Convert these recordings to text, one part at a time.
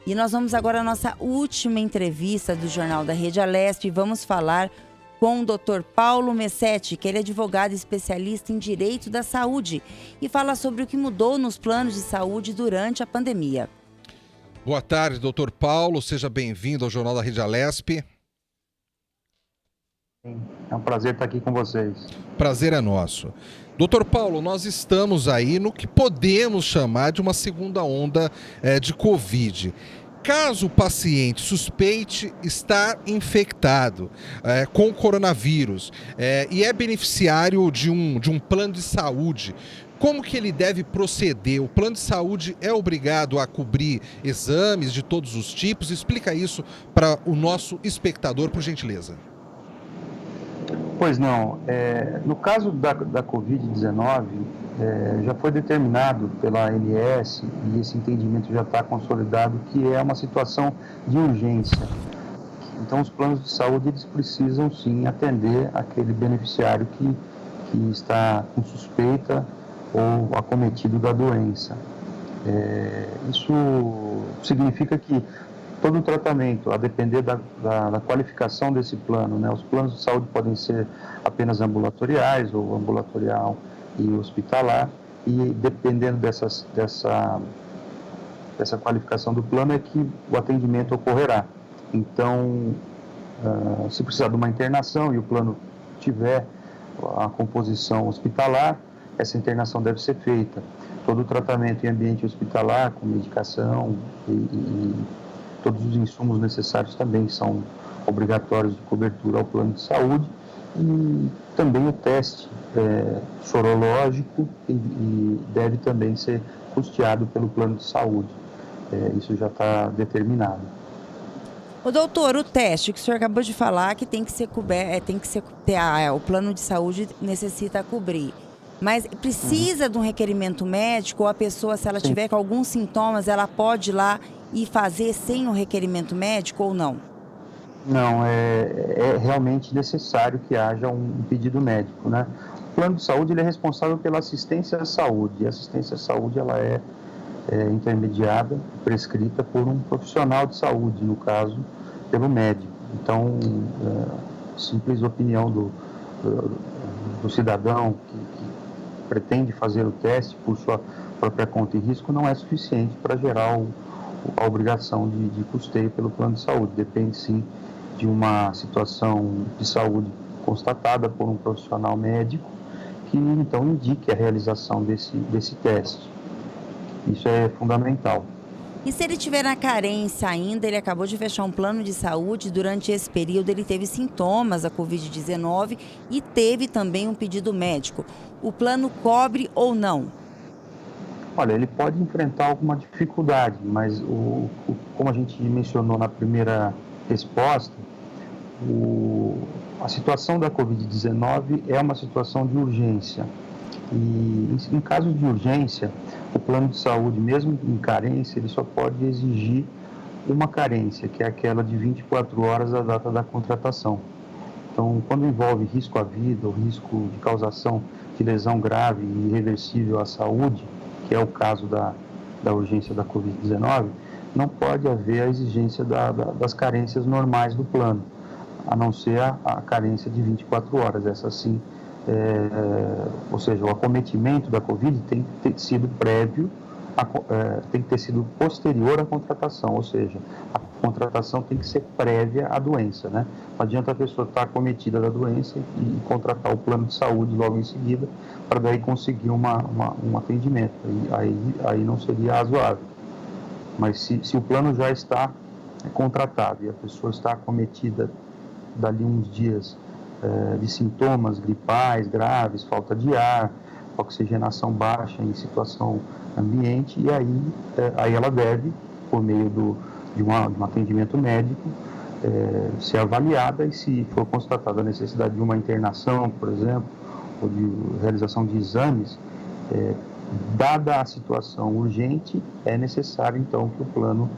E nós vamos agora à nossa última entrevista do Jornal da Rede Alesp e vamos falar com o Dr. Paulo Messetti, que ele é advogado especialista em direito da saúde e fala sobre o que mudou nos planos de saúde durante a pandemia. Boa tarde, Dr. Paulo. Seja bem-vindo ao Jornal da Rede Alesp. É um prazer estar aqui com vocês. Prazer é nosso. Doutor Paulo, nós estamos aí no que podemos chamar de uma segunda onda de Covid. Caso o paciente suspeite estar infectado com o coronavírus e é beneficiário de um plano de saúde, como que ele deve proceder? O plano de saúde é obrigado a cobrir exames de todos os tipos? Explica isso para o nosso espectador, por gentileza. Pois não. No caso da Covid-19, já foi determinado pela ANS, e esse entendimento já está consolidado, que é uma situação de urgência. Então, os planos de saúde, eles precisam, sim, atender aquele beneficiário que está com suspeita ou acometido da doença. Isso significa que todo o tratamento, a depender da qualificação desse plano, né? Os planos de saúde podem ser apenas ambulatoriais ou ambulatorial e hospitalar, e dependendo dessa qualificação do plano é que o atendimento ocorrerá. Então, se precisar de uma internação e o plano tiver a composição hospitalar, essa internação deve ser feita. Todo o tratamento em ambiente hospitalar, com medicação e todos os insumos necessários também são obrigatórios de cobertura ao plano de saúde, e também o teste sorológico e deve também ser custeado pelo plano de saúde. Isso já está determinado. Ô, doutor, o teste que o senhor acabou de falar que tem que ser coberto, o plano de saúde necessita cobrir. Mas precisa de um requerimento médico, ou a pessoa, se ela Sim. tiver com alguns sintomas, ela pode ir lá e fazer sem o requerimento médico ou não? Não, é realmente necessário que haja um pedido médico, né? O plano de saúde, ele é responsável pela assistência à saúde, e a assistência à saúde, ela é intermediada, prescrita por um profissional de saúde, no caso, pelo médico. Então, simples opinião do cidadão que pretende fazer o teste por sua própria conta e risco não é suficiente para gerar a obrigação de custeio pelo plano de saúde. Depende, sim, de uma situação de saúde constatada por um profissional médico que, então, indique a realização desse teste. Isso é fundamental. E se ele tiver na carência ainda, ele acabou de fechar um plano de saúde, durante esse período ele teve sintomas da Covid-19 e teve também um pedido médico. O plano cobre ou não? Olha, ele pode enfrentar alguma dificuldade, mas como a gente mencionou na primeira resposta, a situação da Covid-19 é uma situação de urgência. E em caso de urgência, o plano de saúde, mesmo em carência, ele só pode exigir uma carência, que é aquela de 24 horas da data da contratação. Então, quando envolve risco à vida ou risco de causação de lesão grave e irreversível à saúde, que é o caso da urgência da Covid-19, não pode haver a exigência das carências normais do plano, a não ser a carência de 24 horas. Essa sim, ou seja, o acometimento da Covid tem que ter sido prévio, tem que ter sido posterior à contratação, ou seja, a contratação tem que ser prévia à doença, né? Não adianta a pessoa estar acometida da doença e contratar o plano de saúde logo em seguida, para daí conseguir um atendimento. Aí não seria razoável. Mas se o plano já está contratado e a pessoa está acometida dali uns dias de sintomas gripais graves, falta de ar, oxigenação baixa em situação ambiente, e aí ela deve, por meio de um atendimento médico, ser avaliada, e se for constatada a necessidade de uma internação, por exemplo, ou de realização de exames, dada a situação urgente, é necessário então que o plano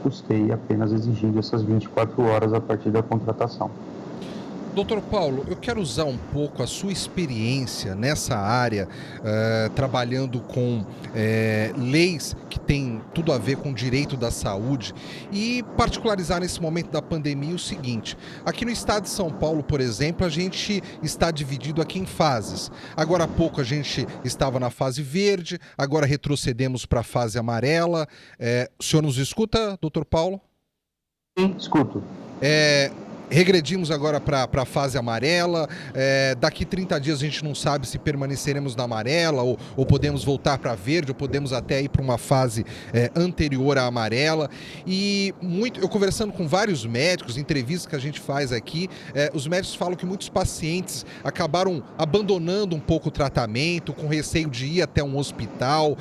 custeie, apenas exigindo essas 24 horas a partir da contratação. Doutor Paulo, eu quero usar um pouco a sua experiência nessa área, trabalhando com leis que têm tudo a ver com o direito da saúde e particularizar nesse momento da pandemia o seguinte: aqui no estado de São Paulo, por exemplo, a gente está dividido aqui em fases. Agora há pouco a gente estava na fase verde, agora retrocedemos para a fase amarela. O senhor nos escuta, doutor Paulo? Sim, escuto. Regredimos agora para a fase amarela. Daqui 30 dias a gente não sabe se permaneceremos na amarela ou podemos voltar para verde, ou podemos até ir para uma fase anterior à amarela. E eu conversando com vários médicos, entrevistas que a gente faz aqui, os médicos falam que muitos pacientes acabaram abandonando um pouco o tratamento, com receio de ir até um hospital.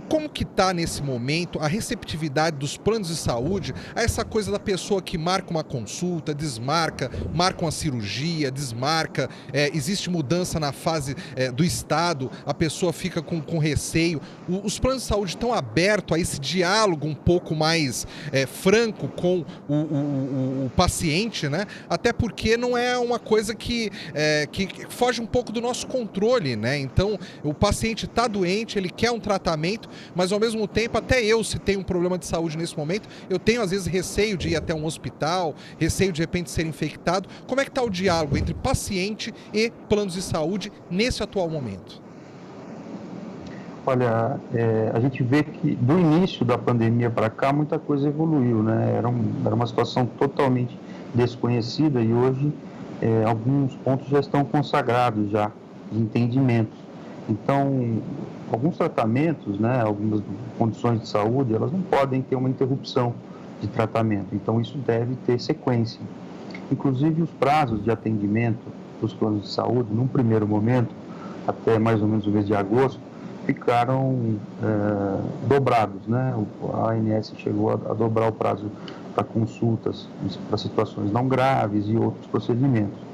Como que está nesse momento a receptividade dos planos de saúde a essa coisa da pessoa que marca uma consulta, desmarca, marca uma cirurgia, desmarca, existe mudança na fase do estado, a pessoa fica com receio. Os planos de saúde estão abertos a esse diálogo um pouco mais franco com o paciente, né? Até porque não é uma coisa que foge um pouco do nosso controle, né? Então, o paciente está doente, ele quer um tratamento, mas ao mesmo tempo, até eu, se tenho um problema de saúde nesse momento, eu tenho às vezes receio de ir até um hospital, receio de repente ser infectado. Como é que está o diálogo entre paciente e planos de saúde nesse atual momento? Olha, a gente vê que do início da pandemia para cá muita coisa evoluiu, né? Era uma situação totalmente desconhecida e hoje alguns pontos já estão consagrados já de entendimento. Então, alguns tratamentos, né, algumas condições de saúde, elas não podem ter uma interrupção de tratamento. Então, isso deve ter sequência. Inclusive, os prazos de atendimento dos planos de saúde, num primeiro momento, até mais ou menos o mês de agosto, ficaram dobrados, né? A ANS chegou a dobrar o prazo para consultas para situações não graves e outros procedimentos.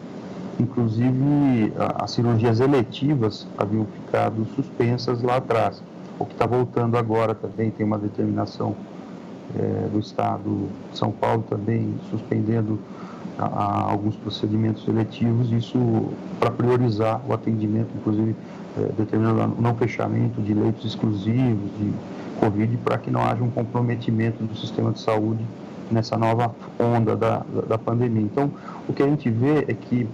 Inclusive, as cirurgias eletivas haviam ficado suspensas lá atrás. O que está voltando agora também, tem uma determinação do Estado de São Paulo também suspendendo alguns procedimentos eletivos, isso para priorizar o atendimento, inclusive determinando o não fechamento de leitos exclusivos de Covid, para que não haja um comprometimento do sistema de saúde nessa nova onda da pandemia. Então, o que a gente vê é que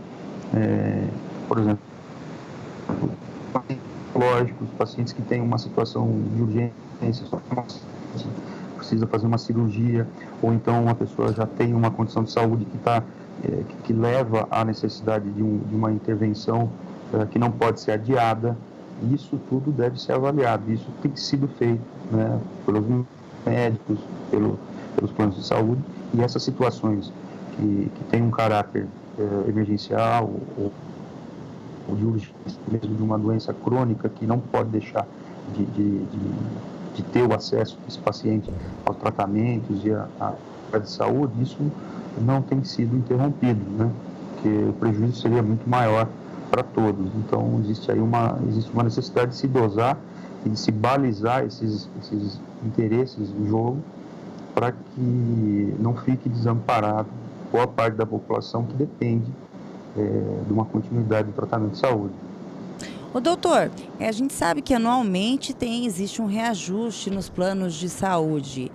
por exemplo, lógico, os pacientes que têm uma situação de urgência, precisa fazer uma cirurgia, ou então uma pessoa já tem uma condição de saúde que leva à necessidade de uma intervenção que não pode ser adiada, isso tudo deve ser avaliado, isso tem sido feito, né, pelos médicos, pelos planos de saúde, e essas situações que têm um caráter emergencial ou de urgência, mesmo de uma doença crônica que não pode deixar de ter o acesso desse paciente aos tratamentos e à área de saúde, isso não tem sido interrompido, né? Porque o prejuízo seria muito maior para todos. Então, existe uma necessidade de se dosar e de se balizar esses interesses em jogo para que não fique desamparado boa parte da população que depende de uma continuidade do tratamento de saúde. Ô doutor, a gente sabe que anualmente existe um reajuste nos planos de saúde.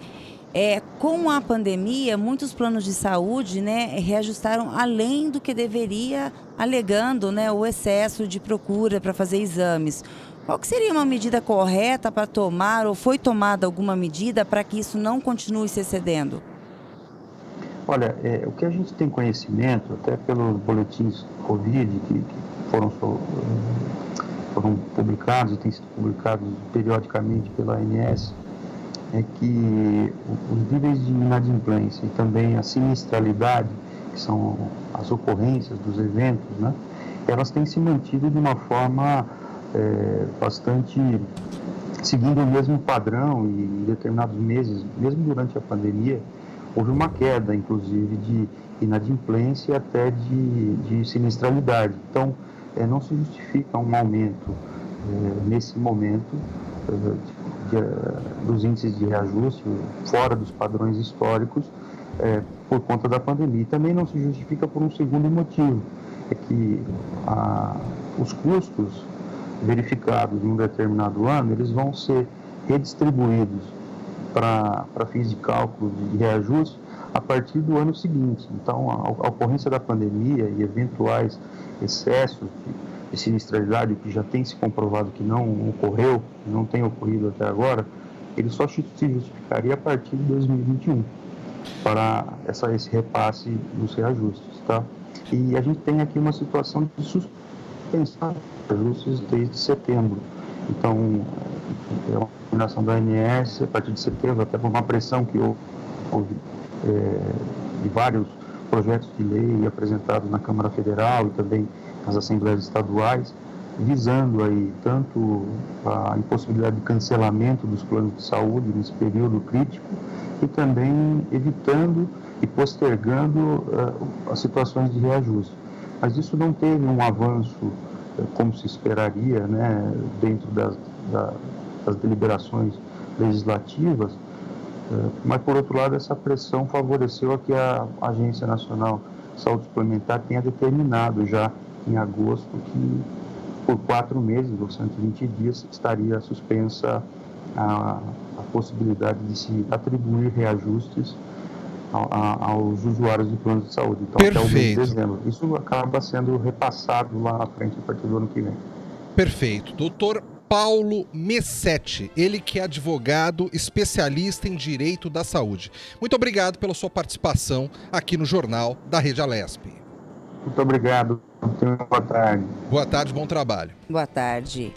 Com a pandemia, muitos planos de saúde, né, reajustaram além do que deveria, alegando, né, o excesso de procura para fazer exames. Qual que seria uma medida correta para tomar, ou foi tomada alguma medida para que isso não continue se excedendo? Olha, o que a gente tem conhecimento, até pelos boletins Covid que foram publicados e têm sido publicados periodicamente pela ANS, é que os níveis de inadimplência e também a sinistralidade, que são as ocorrências dos eventos, né, elas têm se mantido de uma forma bastante seguindo o mesmo padrão, e em determinados meses, mesmo durante a pandemia, houve uma queda, inclusive, de inadimplência e até de sinistralidade. Então, não se justifica um aumento, nesse momento, dos índices de reajuste, fora dos padrões históricos, por conta da pandemia. E também não se justifica por um segundo motivo, é que os custos verificados em um determinado ano, eles vão ser redistribuídos para fins de cálculo de reajuste a partir do ano seguinte. Então, a ocorrência da pandemia e eventuais excessos de sinistralidade, que já tem se comprovado que não ocorreu, não tem ocorrido até agora, ele só se justificaria a partir de 2021 para esse repasse dos reajustes, tá? E a gente tem aqui uma situação de suspensão dos reajustes desde setembro. Então, é uma determinação da ANS a partir de setembro, até por uma pressão que houve de vários projetos de lei apresentados na Câmara Federal e também nas Assembleias Estaduais, visando aí tanto a impossibilidade de cancelamento dos planos de saúde nesse período crítico e também evitando e postergando as situações de reajuste. Mas isso não teve um avanço como se esperaria, né, dentro das deliberações legislativas, mas, por outro lado, essa pressão favoreceu a que a Agência Nacional de Saúde Suplementar tenha determinado já em agosto que, por 4 meses, ou 120 dias, estaria suspensa a possibilidade de se atribuir reajustes aos usuários de planos de saúde. Então, Perfeito. Até o mês de dezembro. Isso acaba sendo repassado lá na frente, a partir do ano que vem. Perfeito. Doutor Paulo Messetti, ele que é advogado especialista em direito da saúde. Muito obrigado pela sua participação aqui no Jornal da Rede Alesp. Muito obrigado. Boa tarde. Boa tarde, bom trabalho. Boa tarde.